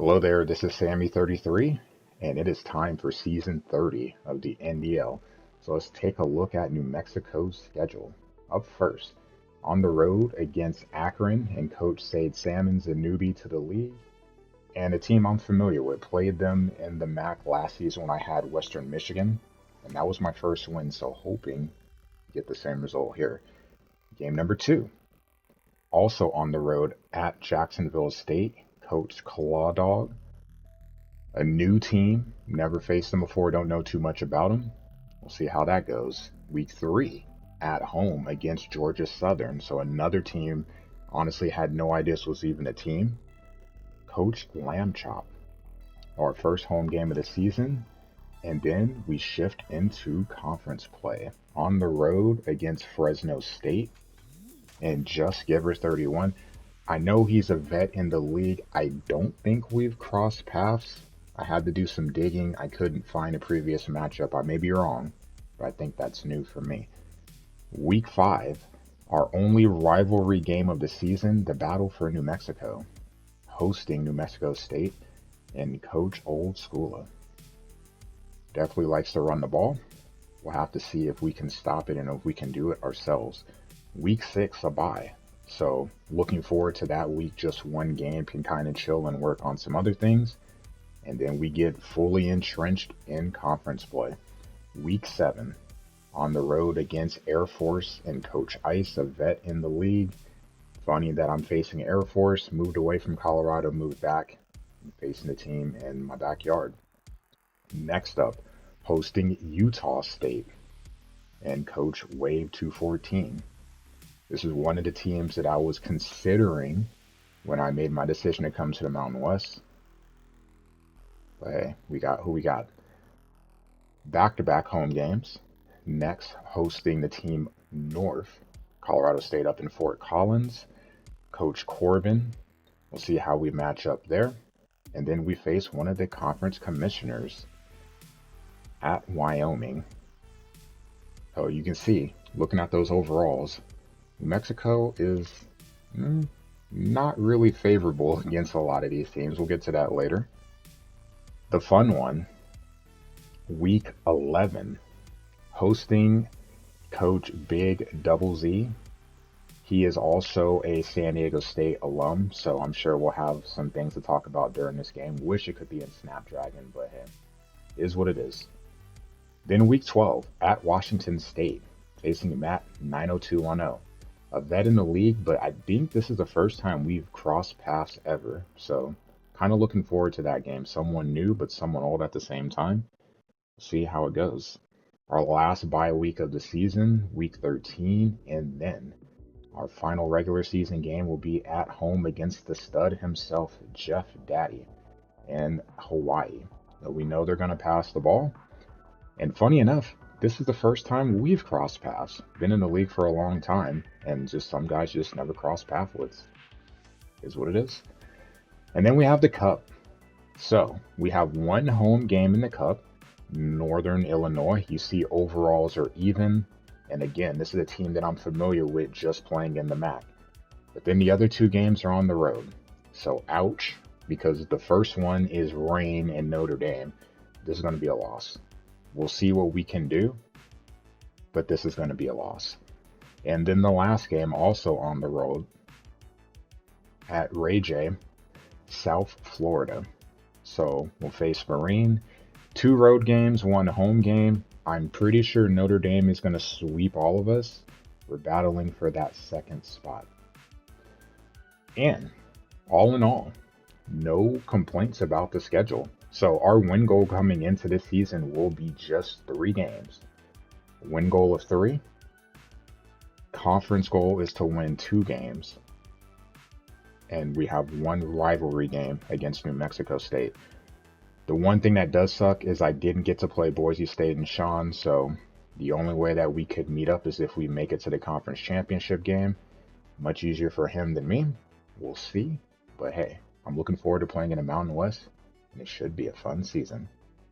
Hello there, this is Sammy33, and it is time for Season 30 of the NDL. So let's take a look at New Mexico's schedule. Up first, on the road against Akron and Coach Sade Salmon's a newbie to the league, and a team I'm familiar with. Played them in the MAC last season when I had Western Michigan, and that was my first win, so hoping to get the same result here. Game number 2, also on the road at Jacksonville State. Coach Claw Dog, a new team, never faced them before, don't know too much about them. We'll see how that goes. Week 3 at home against Georgia Southern, so another team honestly had no idea this was even a team. Coach Lamb Chop, our first home game of the season, and then we shift into conference play on the road against Fresno State and Just Giver 31. I know he's a vet in the league. I don't think we've crossed paths. I had to do some digging. I couldn't find a previous matchup. I may be wrong, but I think that's new for me. Week 5, our only rivalry game of the season, the battle for New Mexico, hosting New Mexico State and Coach Old Schooler. Definitely likes to run the ball. We'll have to see if we can stop it and if we can do it ourselves. Week 6, a bye. So looking forward to that week, just one game, can kind of chill and work on some other things. And then we get fully entrenched in conference play. Week 7, on the road against Air Force and Coach Ice, a vet in the league. Funny that I'm facing Air Force, moved away from Colorado, moved back, I'm facing the team in my backyard. Next up, hosting Utah State and Coach Wave 214. This is one of the teams that I was considering when I made my decision to come to the Mountain West. But hey, we got who we got. Back-to-back home games. Next, hosting the team North, Colorado State up in Fort Collins. Coach Corbin. We'll see how we match up there. And then we face one of the conference commissioners at Wyoming. So you can see, looking at those overalls, New Mexico is not really favorable against a lot of these teams. We'll get to that later. The fun one, week 11, hosting Coach Big Double Z. He is also a San Diego State alum, so I'm sure we'll have some things to talk about during this game. Wish it could be in Snapdragon, but hey, it is what it is. Then week 12, at Washington State, facing Matt 90210. A vet in the league, but I think this is the first time we've crossed paths ever. So kind of looking forward to that game. Someone new, but someone old at the same time. See how it goes. Our last bye week of the season, week 13, and then our final regular season game will be at home against the stud himself, Jeff Daddy, in Hawaii. So we know they're going to pass the ball. And funny enough, this is the first time we've crossed paths. Been in the league for a long time, and just some guys just never cross paths with. Is what it is. And then we have the Cup. So we have one home game in the Cup, Northern Illinois. You see overalls are even. And again, this is a team that I'm familiar with just playing in the MAC. But then the other 2 games are on the road. So ouch, because the first one is rain in Notre Dame. This is going to be a loss. We'll see what we can do, but this is going to be a loss. And then the last game, also on the road, at Ray J, South Florida. So we'll face Marine. 2 road games, 1 home game. I'm pretty sure Notre Dame is going to sweep all of us. We're battling for that second spot. And all in all, no complaints about the schedule. So our win goal coming into this season will be just 3 games. Win goal of 3. Conference goal is to win 2 games. And we have 1 rivalry game against New Mexico State. The one thing that does suck is I didn't get to play Boise State and Sean, so the only way that we could meet up is if we make it to the conference championship game. Much easier for him than me. We'll see. But hey, I'm looking forward to playing in the Mountain West, and it should be a fun season.